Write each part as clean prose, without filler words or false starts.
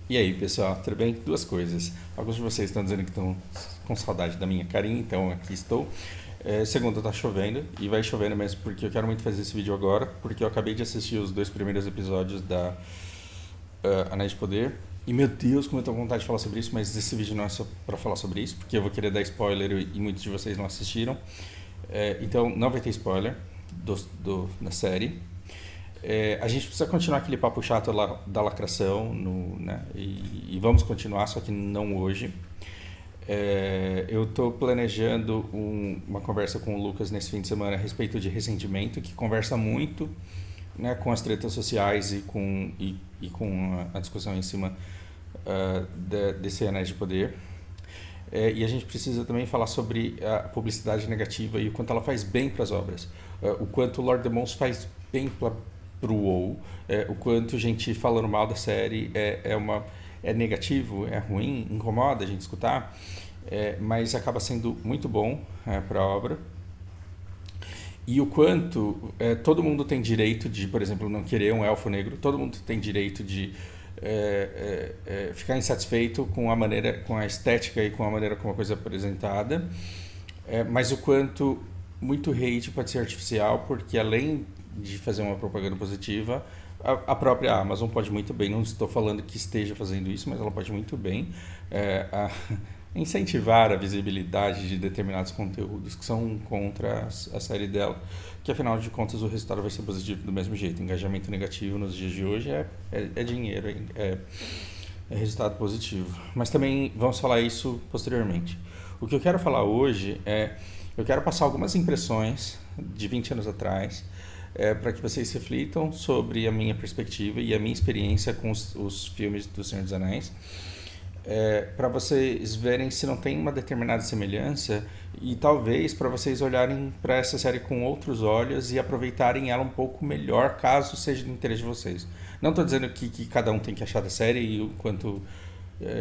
E aí, pessoal, tudo bem? Duas coisas. Alguns de vocês estão dizendo que estão com saudade da minha carinha, então aqui estou. Segundo, tá chovendo, e vai chovendo mesmo porque eu quero muito fazer esse vídeo agora, porque eu acabei de assistir os dois primeiros episódios da Anéis de Poder. E meu Deus, como eu tô com vontade de falar sobre isso, mas esse vídeo não é só pra falar sobre isso, porque eu vou querer dar spoiler e muitos de vocês não assistiram. Então não vai ter spoiler da série. A gente precisa continuar aquele papo chato lá da lacração, né? E vamos continuar, só que não hoje. Eu estou planejando uma conversa com o Lucas nesse fim de semana a respeito de ressentimento, que conversa muito, né, com as tretas sociais e com a discussão em cima desse Anéis de Poder. E a gente precisa também falar sobre a publicidade negativa e o quanto ela faz bem para as obras. O quanto Lord of the Mons faz bem para o WoW, o quanto gente falando mal da série é negativo, é ruim, incomoda a gente escutar, mas acaba sendo muito bom para a obra. E o quanto todo mundo tem direito de, por exemplo, não querer um elfo negro, todo mundo tem direito de ficar insatisfeito com a maneira, com a estética e com a maneira como a coisa é apresentada, mas o quanto muito hate pode ser artificial, porque além de fazer uma propaganda positiva, a própria Amazon pode muito bem, não estou falando que esteja fazendo isso, mas ela pode muito bem incentivar a visibilidade de determinados conteúdos que são contra a série dela, que afinal de contas o resultado vai ser positivo do mesmo jeito. Engajamento negativo nos dias de hoje é dinheiro, é resultado positivo. Mas também vamos falar isso posteriormente. O que eu quero falar hoje eu quero passar algumas impressões de 20 anos atrás, para que vocês reflitam sobre a minha perspectiva e a minha experiência com os filmes do Senhor dos Anéis, para vocês verem se não tem uma determinada semelhança e talvez para vocês olharem para essa série com outros olhos e aproveitarem ela um pouco melhor, caso seja do interesse de vocês. Não estou dizendo que cada um tem que achar da série e o quanto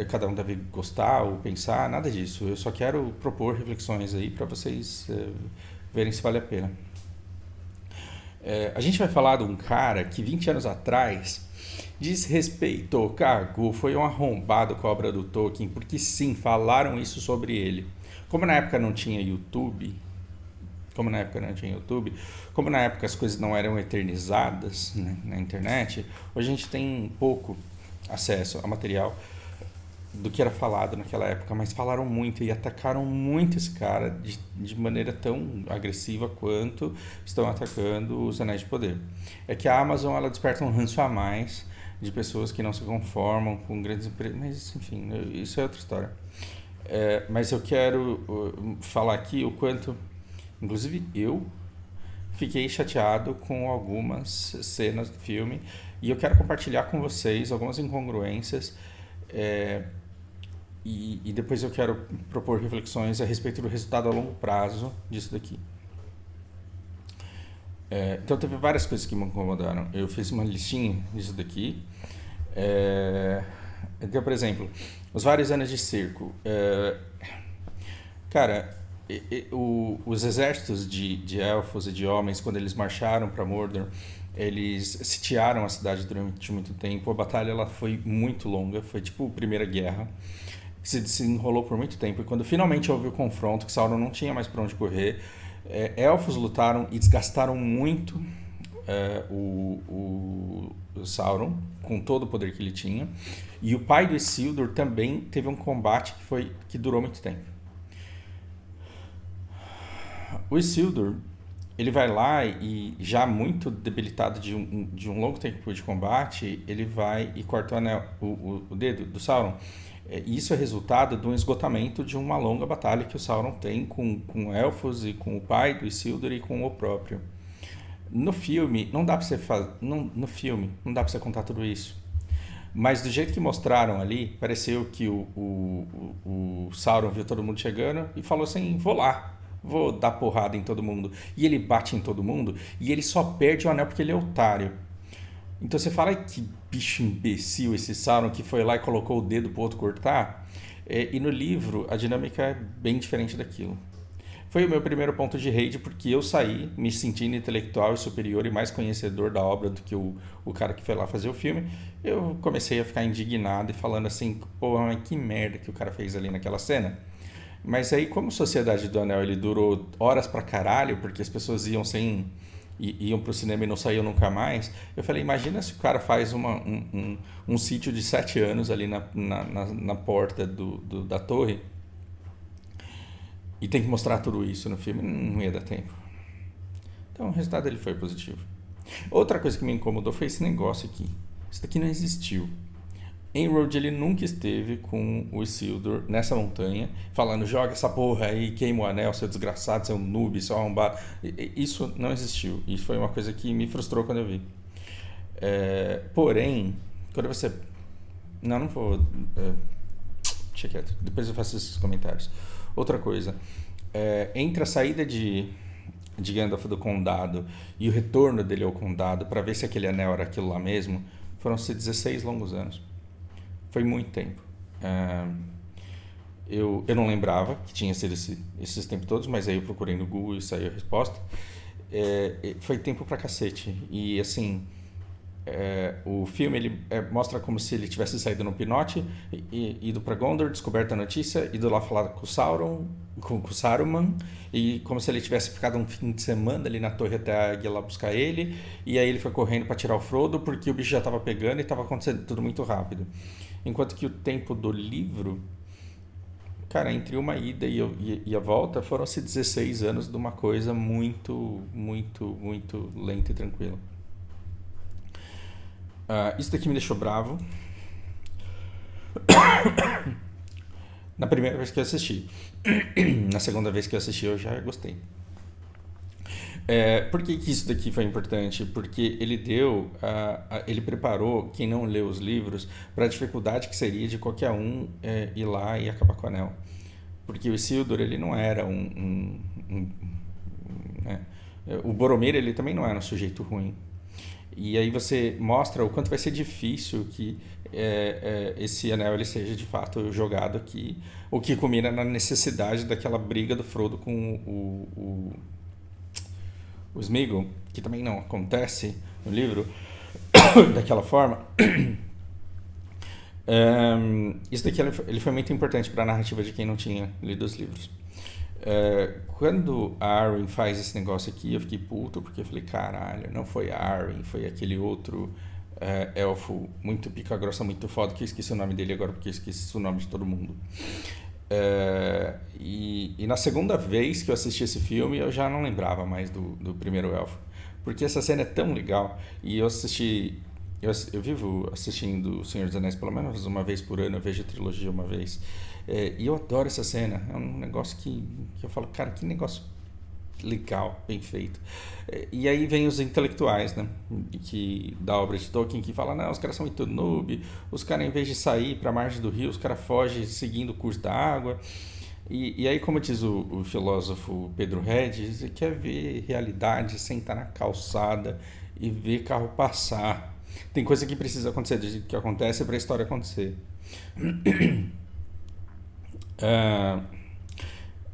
cada um deve gostar ou pensar, nada disso. Eu só quero propor reflexões aí para vocês verem se vale a pena. A gente vai falar de um cara que 20 anos atrás desrespeitou, cagou, foi um arrombado com a obra do Tolkien, porque sim, falaram isso sobre ele. Como na época não tinha YouTube, como na época as coisas não eram eternizadas, né, na internet, hoje a gente tem pouco acesso a material do que era falado naquela época, mas falaram muito e atacaram muito esse cara de maneira tão agressiva quanto estão atacando os Anéis de Poder. É que a Amazon ela desperta um ranço a mais de pessoas que não se conformam com grandes empresas, mas enfim, isso é outra história. Mas eu quero falar aqui o quanto, inclusive eu fiquei chateado com algumas cenas do filme e eu quero compartilhar com vocês algumas incongruências. E depois eu quero propor reflexões a respeito do resultado a longo prazo disso daqui. Então teve várias coisas que me incomodaram. Eu fiz uma listinha disso daqui. Então, por exemplo, os vários anos de cerco. Cara, os exércitos de elfos e de homens, quando eles marcharam para Mordor, eles sitiaram a cidade durante muito tempo. A batalha ela foi muito longa, foi tipo a Primeira Guerra, que se desenrolou por muito tempo. E quando finalmente houve o confronto, que Sauron não tinha mais para onde correr, elfos lutaram e desgastaram muito o Sauron, com todo o poder que ele tinha. E o pai do Isildur também teve um combate que durou muito tempo. O Isildur, ele vai lá e já muito debilitado de um longo tempo de combate, ele vai e corta o anel, o dedo do Sauron. Isso é resultado de um esgotamento de uma longa batalha que o Sauron tem com elfos e com o pai do Isildur e com o próprio. No filme não dá para você contar tudo isso. Mas do jeito que mostraram ali, pareceu que o Sauron viu todo mundo chegando e falou assim: vou lá, vou dar porrada em todo mundo. E ele bate em todo mundo e ele só perde o anel porque ele é otário. Então você fala que bicho imbecil esse Sauron que foi lá e colocou o dedo pro outro cortar. E no livro a dinâmica é bem diferente daquilo. foi o meu primeiro ponto de rage, porque eu saí me sentindo intelectual e superior e mais conhecedor da obra do que o cara que foi lá fazer o filme. Eu comecei a ficar indignado e falando assim, pô, mas que merda que o cara fez ali naquela cena. Mas aí, como Sociedade do Anel ele durou horas pra caralho, porque as pessoas iam pro cinema e não saíam nunca mais, eu falei, imagina se o cara faz um sítio de 7 anos ali na porta da torre e tem que mostrar tudo isso no filme, não ia dar tempo. Então o resultado dele foi positivo. Outra coisa que me incomodou foi esse negócio aqui. Isso daqui não existiu. Enroad ele nunca esteve com o Isildur nessa montanha, falando, joga essa porra aí, queima o anel, seu desgraçado, seu noob, seu arrombado. Isso não existiu. Isso foi uma coisa que me frustrou quando eu vi. Porém, quando você... Não vou... Deixa quieto. Depois eu faço esses comentários. Outra coisa. Entre a saída de Gandalf do Condado e o retorno dele ao Condado, para ver se aquele anel era aquilo lá mesmo, foram-se 16 longos anos. Foi muito tempo. Eu não lembrava que tinha sido esses tempos todos, mas aí eu procurei no Google e saiu a resposta. Foi tempo pra cacete. E assim, o filme ele mostra como se ele tivesse saído no pinote, ido pra Gondor, descoberto a notícia, ido lá falar com o Saruman, e como se ele tivesse ficado um fim de semana ali na torre até a águia lá buscar ele, e aí ele foi correndo para tirar o Frodo porque o bicho já estava pegando e estava acontecendo tudo muito rápido. Enquanto que o tempo do livro, cara, entre uma ida e a volta foram-se 16 anos de uma coisa muito, muito, muito lenta e tranquila. Isso daqui me deixou bravo na primeira vez que eu assisti. Na segunda vez que eu assisti eu já gostei. Por que isso daqui foi importante? Porque ele ele preparou quem não leu os livros para a dificuldade que seria de qualquer um ir lá e acabar com o anel. Porque o Isildur ele não era o Boromir ele também não era um sujeito ruim. E aí você mostra o quanto vai ser difícil que esse anel ele seja de fato jogado aqui, o que culmina na necessidade daquela briga do Frodo com o Sméagol, que também não acontece no livro daquela forma. Isso daqui ele foi muito importante para a narrativa de quem não tinha lido os livros. Quando a Arwen faz esse negócio aqui, eu fiquei puto, porque eu falei, caralho, não foi a Arwen, foi aquele outro elfo muito pica-grossa, muito foda, que eu esqueci o nome dele agora, porque eu esqueci o nome de todo mundo. E na segunda vez que eu assisti esse filme, eu já não lembrava mais do primeiro elfo, porque essa cena é tão legal, e eu vivo assistindo O Senhor dos Anéis pelo menos uma vez por ano, eu vejo a trilogia uma vez, e eu adoro essa cena, é um negócio que eu falo, cara, que negócio legal, bem feito. E aí vem os intelectuais, né, da obra de Tolkien, que falam, não, os caras são muito noob, os caras em vez de sair para a margem do rio, os caras fogem seguindo o curso da água. E aí, como diz o filósofo Pedro Regis, ele quer ver realidade, sentar na calçada e ver carro passar. Tem coisa que precisa acontecer, do jeito que acontece para a história acontecer.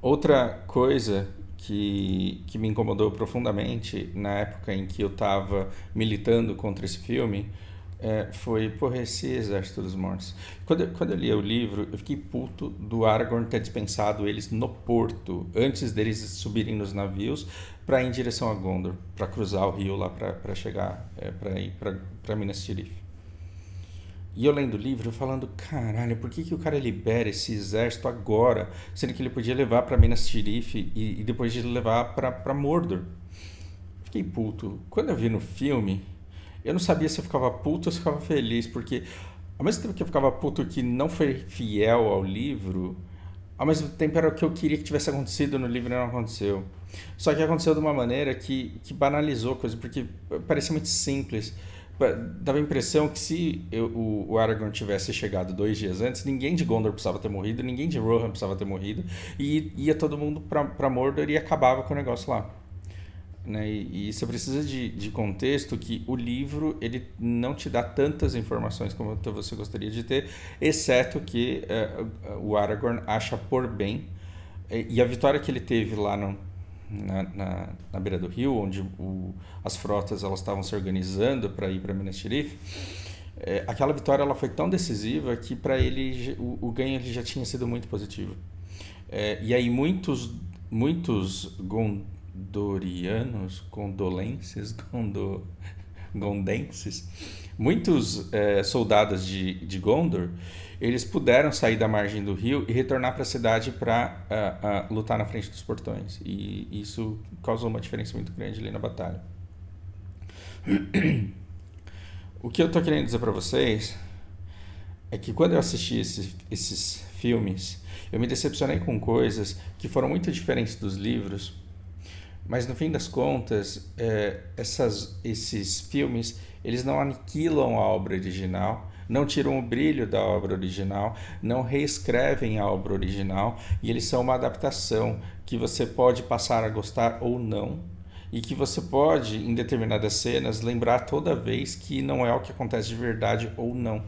Outra coisa que me incomodou profundamente na época em que eu estava militando contra esse filme foi, porra, esse Exército dos Mortos. Quando eu li o livro, eu fiquei puto do Aragorn ter dispensado eles no porto, antes deles subirem nos navios para ir em direção a Gondor, para cruzar o rio lá para chegar, para ir para Minas Tirith. E eu lendo o livro, falando, caralho, por que o cara libera esse exército agora, sendo que ele podia levar para Minas Tirith e depois de levar para Mordor? Fiquei puto. Quando eu vi no filme, eu não sabia se eu ficava puto ou se eu ficava feliz, porque ao mesmo tempo que eu ficava puto que não foi fiel ao livro, ao mesmo tempo era o que eu queria que tivesse acontecido no livro e não aconteceu. Só que aconteceu de uma maneira que banalizou a coisa, porque parecia muito simples. Dava a impressão que se o Aragorn tivesse chegado 2 dias antes, ninguém de Gondor precisava ter morrido, ninguém de Rohan precisava ter morrido, e ia todo mundo pra Mordor e acabava com o negócio lá. Né? E você precisa de contexto que o livro ele não te dá tantas informações como você gostaria de ter, exceto que o Aragorn acha por bem E a vitória que ele teve lá na beira do rio, onde as frotas elas estavam se organizando para ir para Minas Tirith, aquela vitória ela foi tão decisiva que para ele o ganho ele já tinha sido muito positivo. E aí muitos gondorianos, gondenses, muitos soldados de Gondor, eles puderam sair da margem do rio e retornar para a cidade para lutar na frente dos portões. E isso causou uma diferença muito grande ali na batalha. O que eu estou querendo dizer para vocês é que quando eu assisti esses filmes, eu me decepcionei com coisas que foram muito diferentes dos livros, mas no fim das contas, esses filmes, eles não aniquilam a obra original, não tiram o brilho da obra original, não reescrevem a obra original, e eles são uma adaptação que você pode passar a gostar ou não, e que você pode, em determinadas cenas, lembrar toda vez que não é o que acontece de verdade ou não.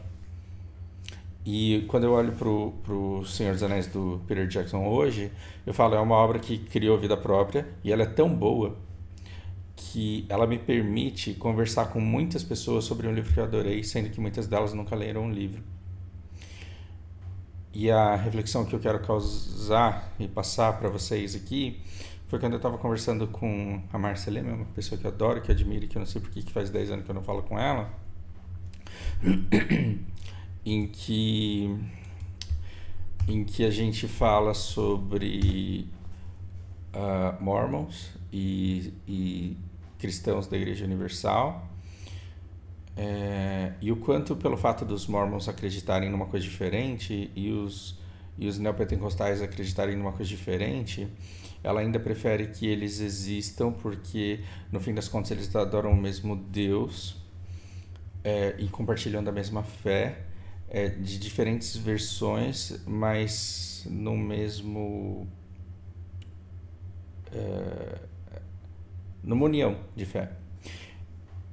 E quando eu olho pro Senhor dos Anéis do Peter Jackson hoje, eu falo, é uma obra que criou vida própria, e ela é tão boa que ela me permite conversar com muitas pessoas sobre um livro que eu adorei, sendo que muitas delas nunca leram um livro. E a reflexão que eu quero causar e passar para vocês aqui foi quando eu estava conversando com a Márcia Leme, uma pessoa que eu adoro, que eu admiro, que eu não sei porque que faz 10 anos que eu não falo com ela, em que a gente fala sobre Mormons e cristãos da Igreja Universal, e o quanto, pelo fato dos Mormons acreditarem numa coisa diferente e os neopentecostais acreditarem numa coisa diferente, ela ainda prefere que eles existam porque, no fim das contas, eles adoram o mesmo Deus e compartilham da mesma fé, de diferentes versões, mas no mesmo... numa união de fé.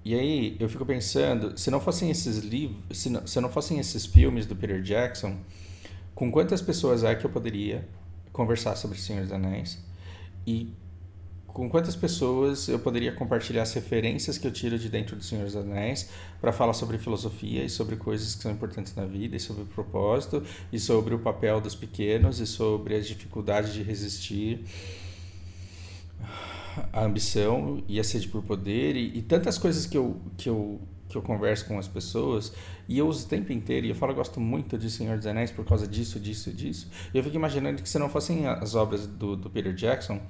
E aí eu fico pensando, se não fossem esses livros, se não fossem esses filmes do Peter Jackson, com quantas pessoas que eu poderia conversar sobre o Senhor dos Anéis, e com quantas pessoas eu poderia compartilhar as referências que eu tiro de dentro do Senhor dos Anéis para falar sobre filosofia e sobre coisas que são importantes na vida, e sobre o propósito, e sobre o papel dos pequenos, e sobre as dificuldades de resistir a ambição e a sede por poder, e tantas coisas que eu converso com as pessoas, e eu uso o tempo inteiro, e eu falo, eu gosto muito de Senhor dos Anéis por causa disso. E eu fico imaginando que se não fossem as obras do Peter Jackson,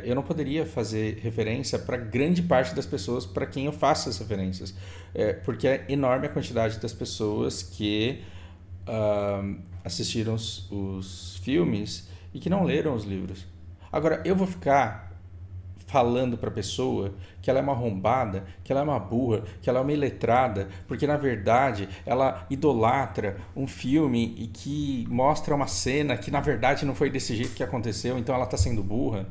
eu não poderia fazer referência para grande parte das pessoas para quem eu faço as referências, porque é enorme a quantidade das pessoas que assistiram os filmes e que não leram os livros. Agora, eu vou ficar falando para a pessoa que ela é uma arrombada, que ela é uma burra, que ela é uma iletrada, porque na verdade ela idolatra um filme e que mostra uma cena que na verdade não foi desse jeito que aconteceu, então ela está sendo burra.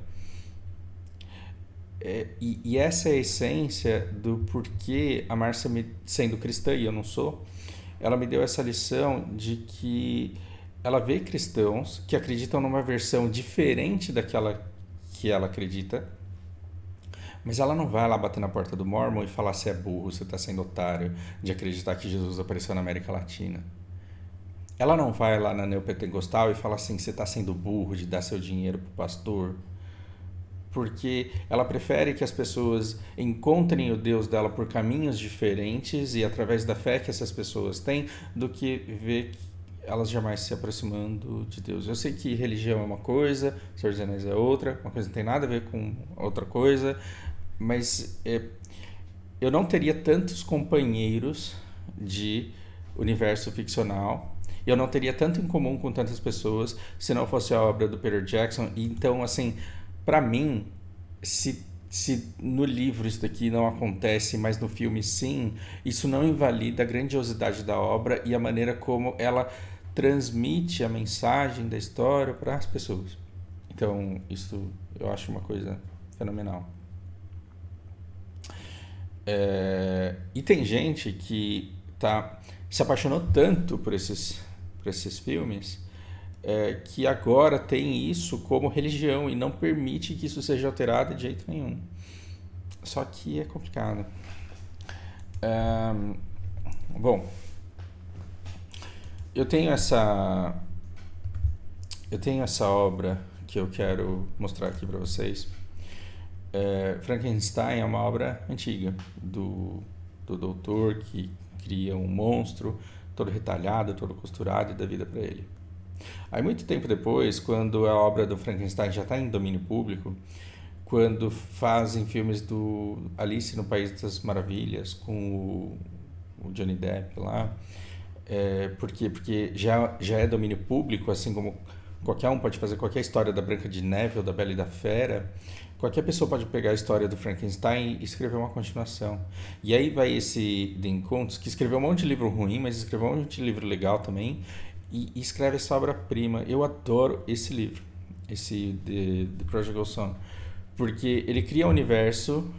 E essa é a essência do porquê a Márcia, sendo cristã e eu não sou, ela me deu essa lição de que ela vê cristãos que acreditam numa versão diferente daquela que ela acredita, mas ela não vai lá bater na porta do Mormon e falar: você é burro, você está sendo otário de acreditar que Jesus apareceu na América Latina. Ela não vai lá na neopentecostal e fala assim: você está sendo burro de dar seu dinheiro para o pastor. Porque ela prefere que as pessoas encontrem o Deus dela por caminhos diferentes e através da fé que essas pessoas têm, do que ver elas jamais se aproximando de Deus. Eu sei que religião é uma coisa, Senhor dos Anéis é outra, uma coisa não tem nada a ver com outra coisa, mas eu não teria tantos companheiros de universo ficcional, eu não teria tanto em comum com tantas pessoas se não fosse a obra do Peter Jackson. Então, assim, para mim, se no livro isso daqui não acontece, mas no filme sim, isso não invalida a grandiosidade da obra e a maneira como ela transmite a mensagem da história para as pessoas. Então, isso eu acho uma coisa fenomenal. E tem gente que se apaixonou tanto por esses filmes, que agora tem isso como religião e não permite que isso seja alterado de jeito nenhum. Só que é complicado. Bom, eu tenho essa obra que eu quero mostrar aqui para vocês. Frankenstein é uma obra antiga do doutor que cria um monstro todo retalhado, todo costurado e dá vida para ele. Aí, muito tempo depois, quando a obra do Frankenstein já está em domínio público, quando fazem filmes do Alice no País das Maravilhas com o Johnny Depp lá, porque já é domínio público, assim como qualquer um pode fazer qualquer história da Branca de Neve ou da Bela e da Fera, qualquer pessoa pode pegar a história do Frankenstein e escrever uma continuação. E aí vai esse Dean Koontz, que escreveu um monte de livro ruim, mas escreveu um monte de livro legal também, e escreve essa obra-prima. Eu adoro esse livro, esse The Prodigal Son, porque ele cria um universo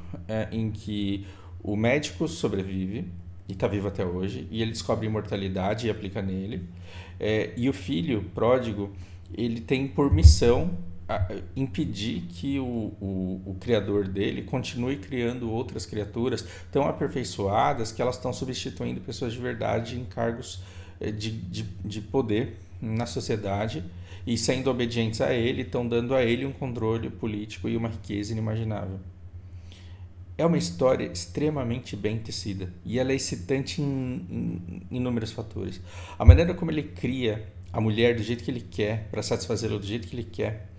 em que o médico sobrevive, e está vivo até hoje, e ele descobre imortalidade e aplica nele. E o filho pródigo, ele tem por missão impedir que o criador dele continue criando outras criaturas tão aperfeiçoadas que elas estão substituindo pessoas de verdade em cargos de poder na sociedade, e sendo obedientes a ele, estão dando a ele um controle político e uma riqueza inimaginável. É uma história extremamente bem tecida e ela é excitante em inúmeros fatores. A maneira como ele cria a mulher do jeito que ele quer, para satisfazê-lo do jeito que ele quer,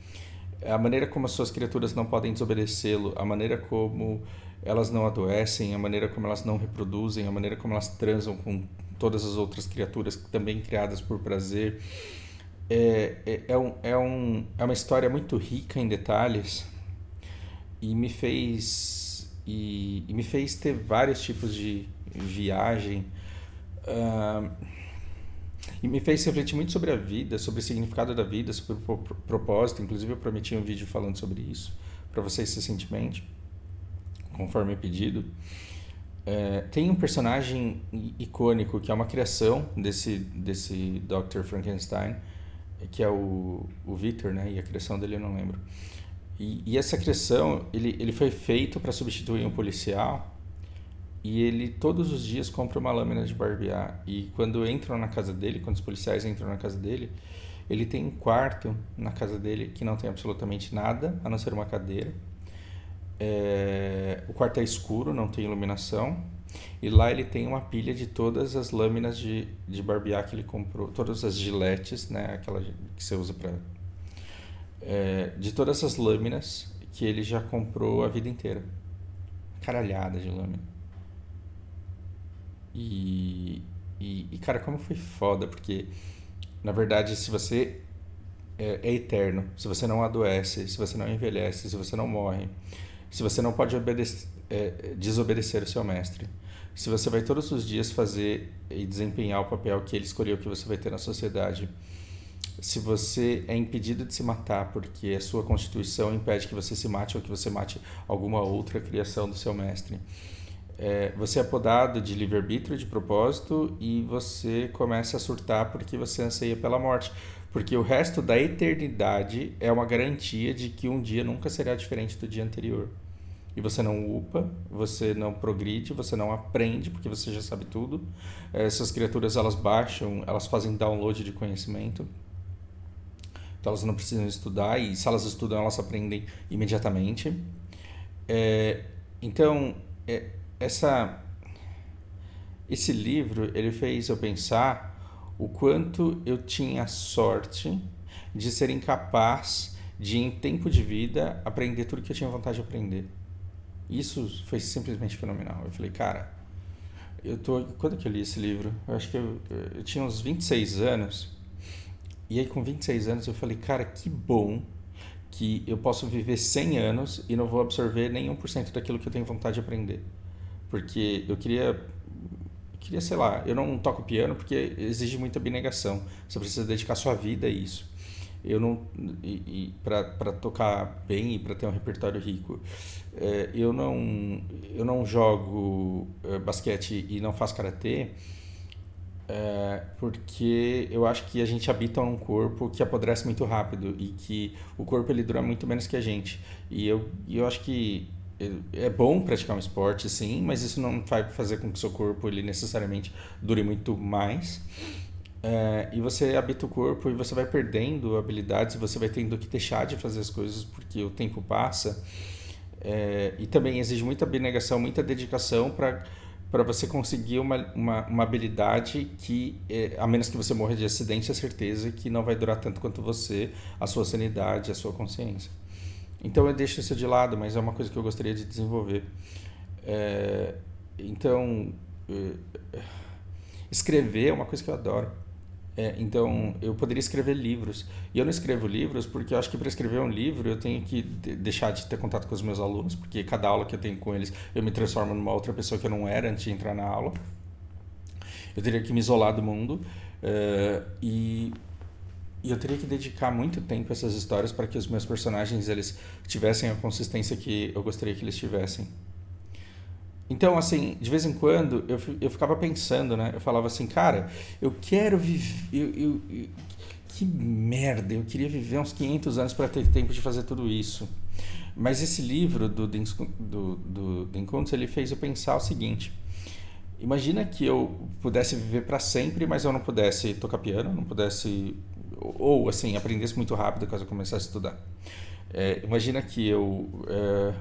a maneira como as suas criaturas não podem desobedecê-lo, a maneira como elas não adoecem, a maneira como elas não reproduzem, a maneira como elas transam com todas as outras criaturas também criadas por prazer. É uma história muito rica em detalhes e me fez ter vários tipos de viagem, e me fez refletir muito sobre a vida, sobre o significado da vida, sobre o propósito. Inclusive eu prometi um vídeo falando sobre isso para vocês recentemente, conforme pedido. Tem um personagem icônico que é uma criação desse Dr. Frankenstein, que é o Victor, né? E a criação dele eu não lembro. E essa criação, ele foi feito para substituir um policial, e ele todos os dias compra uma lâmina de barbear. E quando entram na casa dele, quando os policiais entram na casa dele, ele tem um quarto na casa dele que não tem absolutamente nada, a não ser uma cadeira. O quarto é escuro, não tem iluminação. E lá ele tem uma pilha de todas as lâminas de barbear que ele comprou, todas as giletes, né, aquela que você usa para... de todas as lâminas que ele já comprou a vida inteira. Caralhada de lâmina. E cara, como foi foda, porque na verdade, se você é eterno, se você não adoece, se você não envelhece, se você não morre, se você não pode desobedecer o seu mestre, se você vai todos os dias fazer e desempenhar o papel que ele escolheu que você vai ter na sociedade, se você é impedido de se matar porque a sua constituição impede que você se mate ou que você mate alguma outra criação do seu mestre, você é podado de livre-arbítrio, de propósito, e você começa a surtar porque você anseia pela morte. Porque o resto da eternidade é uma garantia de que um dia nunca será diferente do dia anterior. E você não upa, você não progride, você não aprende, porque você já sabe tudo. Essas criaturas, elas baixam, elas fazem download de conhecimento. Então elas não precisam estudar, e se elas estudam, elas aprendem imediatamente. Então... esse livro, ele fez eu pensar o quanto eu tinha sorte de ser incapaz de, em tempo de vida, aprender tudo que eu tinha vontade de aprender. Isso foi simplesmente fenomenal. Eu falei, cara, quando que eu li esse livro? Eu acho que eu tinha uns 26 anos, e aí com 26 anos eu falei, cara, que bom que eu posso viver 100 anos e não vou absorver nem 1% daquilo que eu tenho vontade de aprender. Porque eu queria, sei lá, eu não toco piano porque exige muita abnegação. Você precisa dedicar sua vida a isso. Para tocar bem e para ter um repertório rico. Eu não jogo basquete e não faço karatê porque eu acho que a gente habita um corpo que apodrece muito rápido e que o corpo ele dura muito menos que a gente. E eu acho que é bom praticar um esporte, sim, mas isso não vai fazer com que o seu corpo ele necessariamente dure muito mais. E você habita o corpo e você vai perdendo habilidades, você vai tendo que deixar de fazer as coisas porque o tempo passa. E também exige muita abnegação, muita dedicação para você conseguir uma habilidade que, a menos que você morra de acidente, é certeza que não vai durar tanto quanto você, a sua sanidade, a sua consciência. Então eu deixo isso de lado, mas é uma coisa que eu gostaria de desenvolver. Então, escrever é uma coisa que eu adoro. Então, eu poderia escrever livros. E eu não escrevo livros porque eu acho que para escrever um livro eu tenho que deixar de ter contato com os meus alunos, porque cada aula que eu tenho com eles eu me transformo numa outra pessoa que eu não era antes de entrar na aula. Eu teria que me isolar do mundo e eu teria que dedicar muito tempo a essas histórias para que os meus personagens eles tivessem a consistência que eu gostaria que eles tivessem. Então, assim, de vez em quando eu ficava pensando, né? Eu falava assim, cara, eu quero viver. Que merda, eu queria viver uns 500 anos para ter tempo de fazer tudo isso. Mas esse livro do Encontros, ele fez eu pensar o seguinte: imagina que eu pudesse viver para sempre, mas eu não pudesse tocar piano, não pudesse. Ou, assim, aprendesse muito rápido caso eu começasse a estudar. Imagina que eu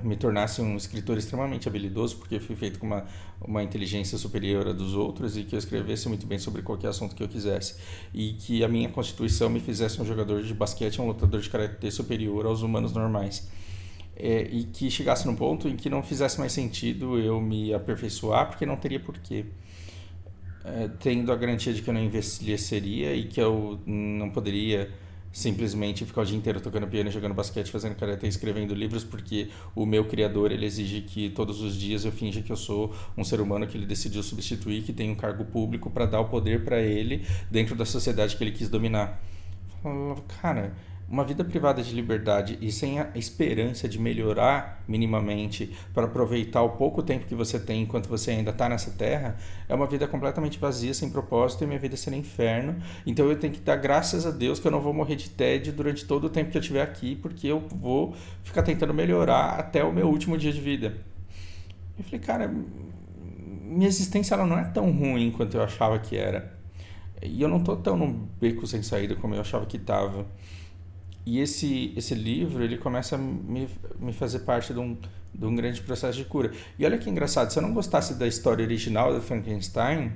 me tornasse um escritor extremamente habilidoso, porque eu fui feito com uma inteligência superior à dos outros e que eu escrevesse muito bem sobre qualquer assunto que eu quisesse. E que a minha constituição me fizesse um jogador de basquete, um lutador de karatê superior aos humanos normais. E que chegasse num ponto em que não fizesse mais sentido eu me aperfeiçoar, porque não teria porquê. Tendo a garantia de que eu não envelheceria e que eu não poderia simplesmente ficar o dia inteiro tocando piano, jogando basquete, fazendo karatê, escrevendo livros, porque o meu criador ele exige que todos os dias eu finja que eu sou um ser humano que ele decidiu substituir, que tem um cargo público para dar o poder para ele dentro da sociedade que ele quis dominar. Cara, uma vida privada de liberdade e sem a esperança de melhorar minimamente para aproveitar o pouco tempo que você tem enquanto você ainda está nessa terra, é uma vida completamente vazia, sem propósito, e minha vida será inferno. Então eu tenho que dar graças a Deus que eu não vou morrer de tédio durante todo o tempo que eu estiver aqui, porque eu vou ficar tentando melhorar até o meu último dia de vida. Eu falei, cara, minha existência ela não é tão ruim quanto eu achava que era. E eu não tô tão num beco sem saída como eu achava que estava. E esse livro, ele começa a me fazer parte de um grande processo de cura. E olha que engraçado, se eu não gostasse da história original do Frankenstein,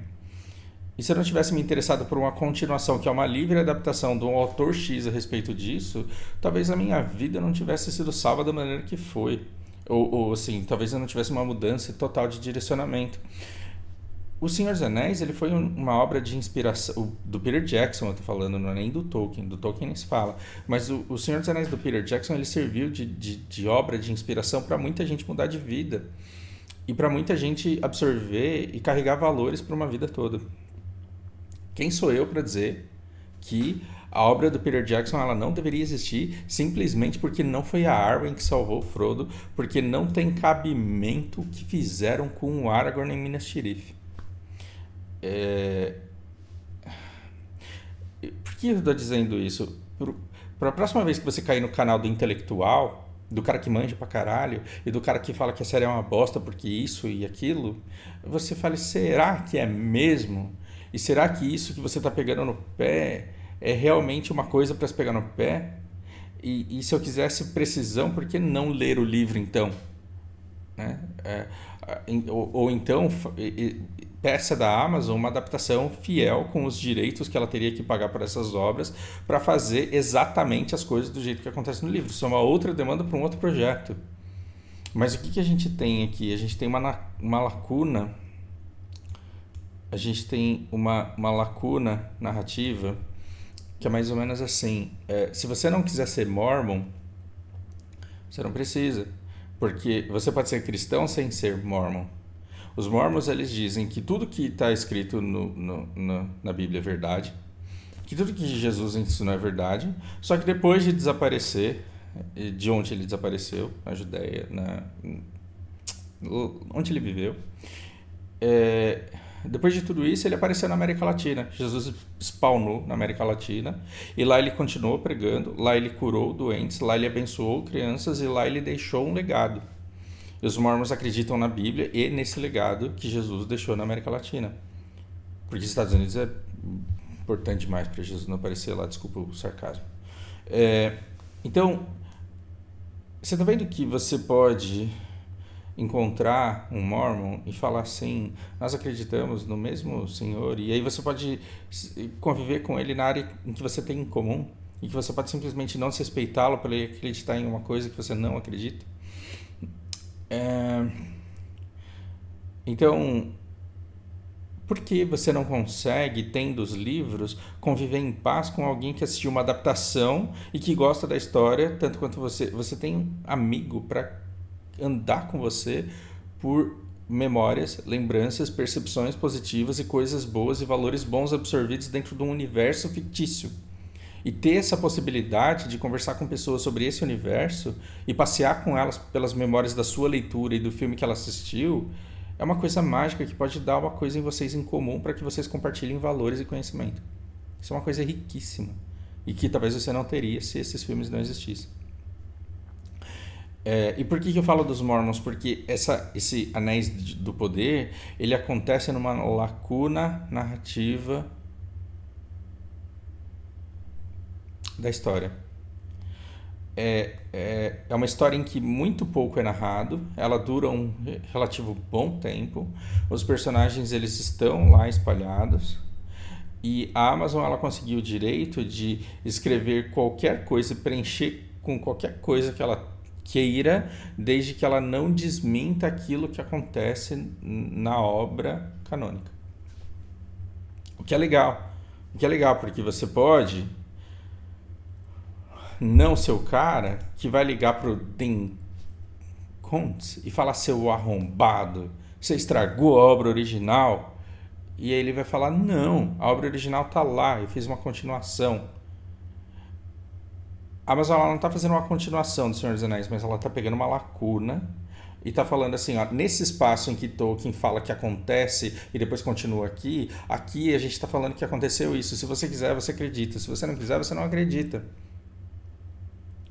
e se eu não tivesse me interessado por uma continuação, que é uma livre adaptação de um autor X a respeito disso, talvez a minha vida não tivesse sido salva da maneira que foi. Ou assim, talvez eu não tivesse uma mudança total de direcionamento. O Senhor dos Anéis ele foi uma obra de inspiração do Peter Jackson, eu tô falando, não é nem do Tolkien nem se fala, mas o Senhor dos Anéis do Peter Jackson ele serviu de obra de inspiração para muita gente mudar de vida e para muita gente absorver e carregar valores para uma vida toda. Quem sou eu para dizer que a obra do Peter Jackson ela não deveria existir simplesmente porque não foi a Arwen que salvou o Frodo, porque não tem cabimento o que fizeram com o Aragorn em Minas Tirith. Por que eu estou dizendo isso? Para a próxima vez que você cair no canal do intelectual, do cara que manja pra caralho e do cara que fala que a série é uma bosta porque isso e aquilo, você fala, será que é mesmo? E será que isso que você está pegando no pé é realmente uma coisa para se pegar no pé? E se eu quisesse precisão, por que não ler o livro então? Né? Ou então peça da Amazon uma adaptação fiel com os direitos que ela teria que pagar por essas obras para fazer exatamente as coisas do jeito que acontece no livro. Isso é uma outra demanda para um outro projeto. Mas o que a gente tem aqui? A gente tem uma lacuna. A gente tem uma lacuna narrativa que é mais ou menos assim. Se você não quiser ser mormon, você não precisa. Porque você pode ser cristão sem ser mormon. Os mormons eles dizem que tudo que está escrito na Bíblia é verdade, que tudo que Jesus ensinou é verdade, só que depois de desaparecer, de onde ele desapareceu, na Judéia, onde ele viveu, depois de tudo isso, ele apareceu na América Latina. Jesus spawnou na América Latina e lá ele continuou pregando, lá ele curou doentes, lá ele abençoou crianças e lá ele deixou um legado. E os mormons acreditam na Bíblia e nesse legado que Jesus deixou na América Latina. Porque os Estados Unidos é importante demais para Jesus não aparecer lá, desculpa o sarcasmo. Então, você está vendo que você pode encontrar um mormon e falar assim, nós acreditamos no mesmo Senhor, e aí você pode conviver com ele na área em que você tem em comum, e que você pode simplesmente não desrespeitá-lo por ele acreditar em uma coisa que você não acredita. Então, por que você não consegue, tendo os livros, conviver em paz com alguém que assistiu uma adaptação e que gosta da história, tanto quanto você? Você tem um amigo para andar com você por memórias, lembranças, percepções positivas e coisas boas e valores bons absorvidos dentro de um universo fictício. E ter essa possibilidade de conversar com pessoas sobre esse universo e passear com elas pelas memórias da sua leitura e do filme que ela assistiu é uma coisa mágica que pode dar uma coisa em vocês em comum para que vocês compartilhem valores e conhecimento. Isso é uma coisa riquíssima e que talvez você não teria se esses filmes não existissem. E por que eu falo dos Mormons? Porque esse Anéis do Poder, ele acontece numa lacuna narrativa da história. É uma história em que muito pouco é narrado, ela dura um relativo bom tempo, os personagens eles estão lá espalhados, e a Amazon ela conseguiu o direito de escrever qualquer coisa, preencher com qualquer coisa que ela queira, desde que ela não desminta aquilo que acontece na obra canônica. O que é legal. Porque você pode não ser o cara que vai ligar pro Dan Kuntz e falar: seu arrombado, você estragou a obra original. E aí ele vai falar: não, a obra original tá lá, eu fiz uma continuação. A Amazon não está fazendo uma continuação do Senhor dos Anéis, mas ela está pegando uma lacuna e está falando assim, ó, nesse espaço em que Tolkien fala que acontece e depois continua aqui a gente está falando que aconteceu isso. Se você quiser, você acredita. Se você não quiser, você não acredita.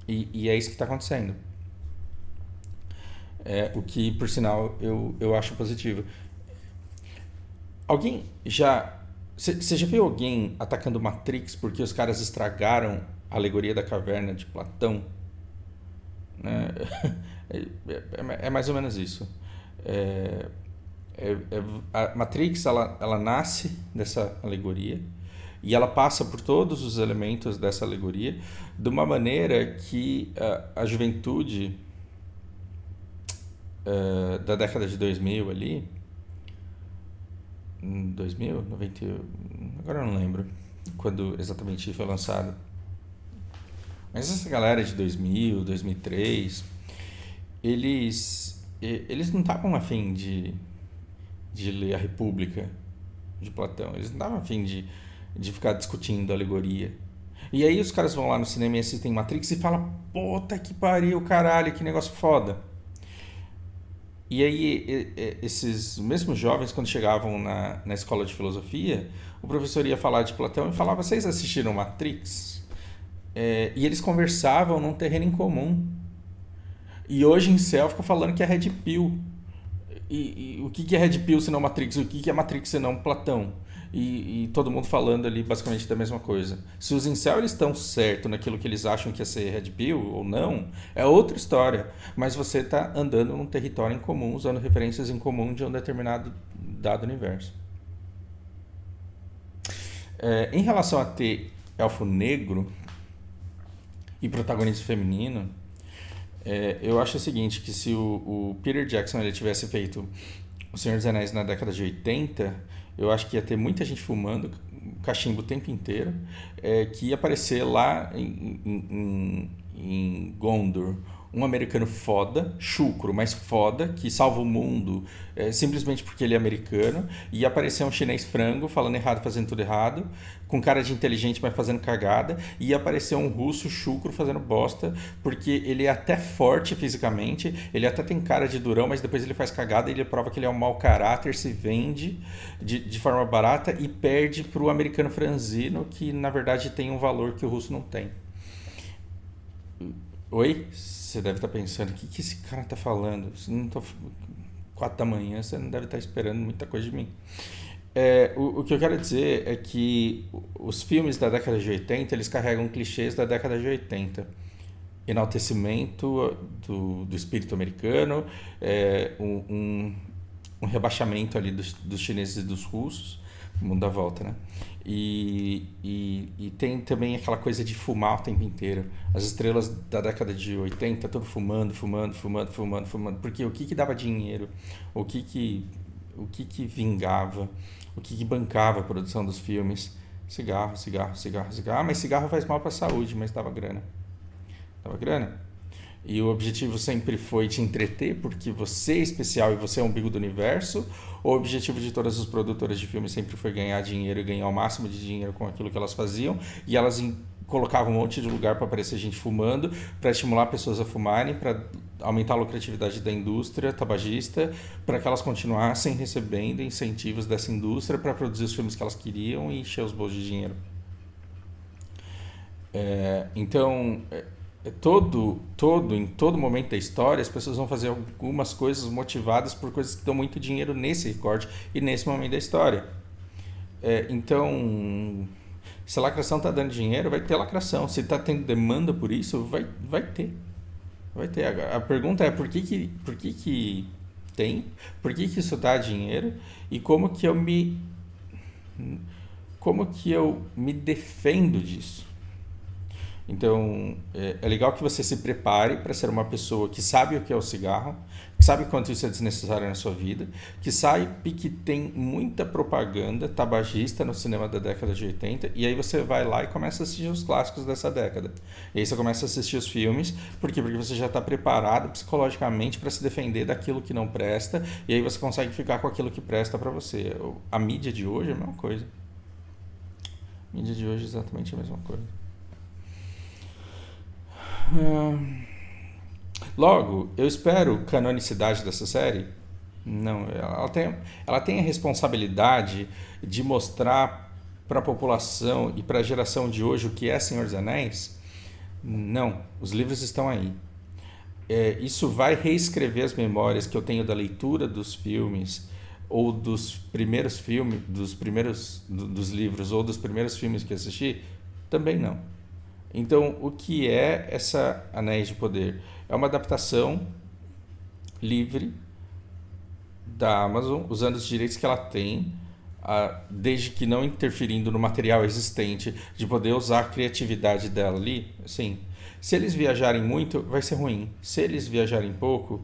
E é isso que está acontecendo. O que, por sinal, eu acho positivo. Alguém já... Você já viu alguém atacando Matrix porque os caras estragaram a alegoria da caverna de Platão? É mais ou menos isso. A Matrix ela nasce dessa alegoria e ela passa por todos os elementos dessa alegoria de uma maneira que a juventude da década de 2000 ali, 2000, 90, agora eu não lembro quando exatamente foi lançado, mas essa galera de 2000, 2003, eles não estavam afim de ler a República de Platão, eles não estavam afim de ficar discutindo a alegoria. E aí os caras vão lá no cinema e assistem Matrix e falam: puta que pariu, caralho, que negócio foda. E aí esses mesmos jovens, quando chegavam na escola de filosofia, o professor ia falar de Platão e falava: vocês assistiram Matrix? E eles conversavam num terreno em comum. E hoje em céu fica falando que é Red Pill. E o que é Red Pill se não Matrix? O que é Matrix se não Platão? E todo mundo falando ali basicamente da mesma coisa. Se os incel eles estão certos naquilo que eles acham que é ser Red Pill ou não, é outra história. Mas você está andando num território em comum, usando referências em comum de um determinado dado universo. Em relação a ter elfo negro e protagonista feminino, eu acho o seguinte, que se o Peter Jackson ele tivesse feito O Senhor dos Anéis na década de 80, eu acho que ia ter muita gente fumando cachimbo o tempo inteiro, que ia aparecer lá em Gondor um americano foda, chucro, mas foda, que salva o mundo simplesmente porque ele é americano, e aparecer um chinês frango falando errado, fazendo tudo errado, com cara de inteligente, mas fazendo cagada, e aparecer um russo chucro fazendo bosta, porque ele é até forte fisicamente, ele até tem cara de durão, mas depois ele faz cagada e ele prova que ele é um mau caráter, se vende de forma barata e perde pro americano franzino, que na verdade tem um valor que o russo não tem. Oi? Você deve estar pensando, o que esse cara tá falando? Se não tô 4 da manhã, você não deve estar esperando muita coisa de mim. O que eu quero dizer é que os filmes da década de 80, eles carregam clichês da década de 80. Enaltecimento do espírito americano, um rebaixamento ali dos chineses e dos russos, o mundo dá volta, né? E tem também aquela coisa de fumar o tempo inteiro. As estrelas da década de 80, tudo fumando, porque o que dava dinheiro, o que vingava, o que bancava a produção dos filmes? Cigarro. Mas cigarro faz mal para a saúde, mas dava grana. E o objetivo sempre foi te entreter, porque você é especial e você é o umbigo do universo? Ou o objetivo de todas as produtoras de filmes sempre foi ganhar dinheiro e ganhar o máximo de dinheiro com aquilo que elas faziam? E elas colocavam um monte de lugar para aparecer gente fumando, para estimular pessoas a fumarem, para aumentar a lucratividade da indústria tabagista, para que elas continuassem recebendo incentivos dessa indústria para produzir os filmes que elas queriam e encher os bolsos de dinheiro. Então... em todo momento da história, as pessoas vão fazer algumas coisas motivadas por coisas que dão muito dinheiro nesse recorte e nesse momento da história. Então, se a lacração está dando dinheiro, vai ter lacração. Se está tendo demanda por isso, vai ter. A pergunta é por que tem, por que isso dá dinheiro e como que eu me defendo disso. Então, é legal que você se prepare para ser uma pessoa que sabe o que é o cigarro, que sabe quanto isso é desnecessário na sua vida, que sabe que tem muita propaganda tabagista no cinema da década de 80, e aí você vai lá e começa a assistir os clássicos dessa década. E aí você começa a assistir os filmes, por quê? Porque você já está preparado psicologicamente para se defender daquilo que não presta, e aí você consegue ficar com aquilo que presta para você. A mídia de hoje é a mesma coisa. A mídia de hoje é exatamente a mesma coisa. Logo, eu espero canonicidade dessa série. Não, ela tem a responsabilidade de mostrar para a população e para a geração de hoje o que é Senhor dos Anéis. Não, os livros estão aí. Isso vai reescrever as memórias que eu tenho da leitura dos filmes ou dos primeiros filmes, dos livros ou dos primeiros filmes que assisti? Também não. Então, o que é essa Anéis de Poder? É uma adaptação livre da Amazon, usando os direitos que ela tem, desde que não interferindo no material existente, de poder usar a criatividade dela ali. Assim, se eles viajarem muito, vai ser ruim. Se eles viajarem pouco...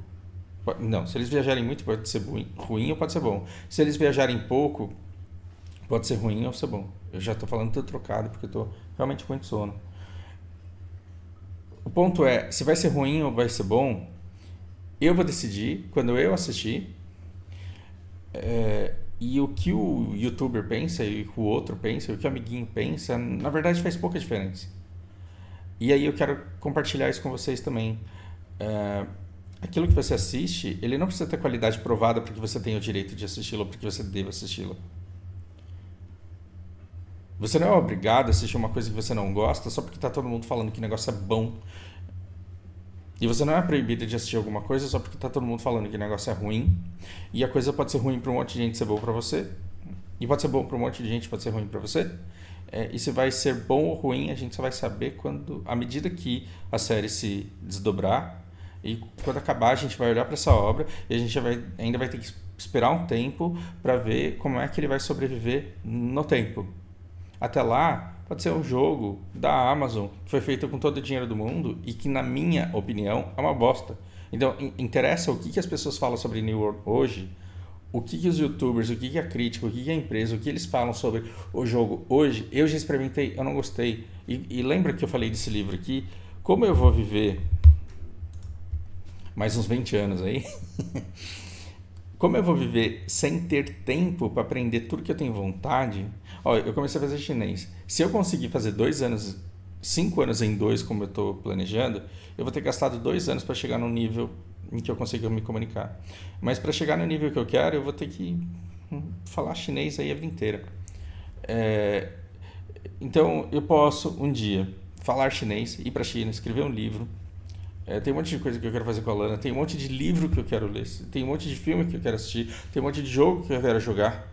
Não, se eles viajarem muito, pode ser ruim ou pode ser bom. Se eles viajarem pouco, pode ser ruim ou ser bom. Eu já estou falando tudo trocado, porque eu estou realmente com muito sono. O ponto é, se vai ser ruim ou vai ser bom, eu vou decidir quando eu assistir, e o que o youtuber pensa, e o que o outro pensa, e o que o amiguinho pensa, na verdade faz pouca diferença. E aí eu quero compartilhar isso com vocês também. Aquilo que você assiste, ele não precisa ter qualidade provada porque você tem o direito de assisti-lo ou porque você deve assisti-lo. Você não é obrigado a assistir uma coisa que você não gosta só porque está todo mundo falando que o negócio é bom. E você não é proibido de assistir alguma coisa só porque está todo mundo falando que o negócio é ruim. E a coisa pode ser ruim para um monte de gente e ser bom para você. E pode ser bom para um monte de gente, pode ser ruim para você. E se vai ser bom ou ruim, a gente só vai saber à medida que a série se desdobrar. E quando acabar, a gente vai olhar para essa obra e a gente ainda vai ter que esperar um tempo para ver como é que ele vai sobreviver no tempo. Até lá, pode ser um jogo da Amazon que foi feito com todo o dinheiro do mundo e que, na minha opinião, é uma bosta. Então, interessa o que as pessoas falam sobre New World hoje, o que os youtubers, o que a crítica, o que a empresa, o que eles falam sobre o jogo hoje. Eu já experimentei, eu não gostei. E lembra que eu falei desse livro aqui? Como eu vou viver mais uns 20 anos aí. Como eu vou viver sem ter tempo para aprender tudo que eu tenho vontade? Ó, eu comecei a fazer chinês. Se eu conseguir fazer 2 anos, 5 anos em dois, como eu estou planejando, eu vou ter gastado 2 anos para chegar num nível em que eu consiga me comunicar. Mas para chegar no nível que eu quero, eu vou ter que falar chinês aí a vida inteira. É, então, eu posso um dia falar chinês, ir para a China, escrever um livro. Tem um monte de coisa que eu quero fazer com a Lana, tem um monte de livro que eu quero ler, tem um monte de filme que eu quero assistir, tem um monte de jogo que eu quero jogar.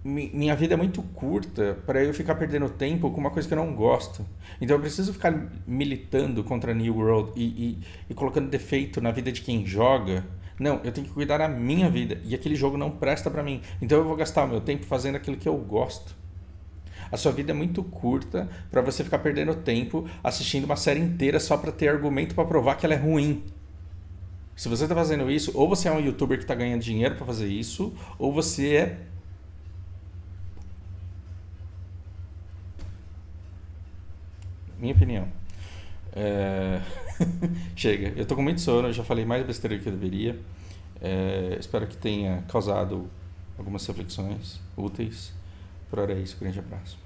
Minha vida é muito curta para eu ficar perdendo tempo com uma coisa que eu não gosto. Então eu preciso ficar militando contra a New World e colocando defeito na vida de quem joga. Não, eu tenho que cuidar da minha vida e aquele jogo não presta para mim. Então eu vou gastar o meu tempo fazendo aquilo que eu gosto. A sua vida é muito curta para você ficar perdendo tempo assistindo uma série inteira só para ter argumento para provar que ela é ruim. Se você está fazendo isso, ou você é um youtuber que está ganhando dinheiro para fazer isso, ou você é... Minha opinião. Chega, eu tô com muito sono, eu já falei mais besteira do que eu deveria. Espero que tenha causado algumas reflexões úteis. Por hora é isso, grande abraço.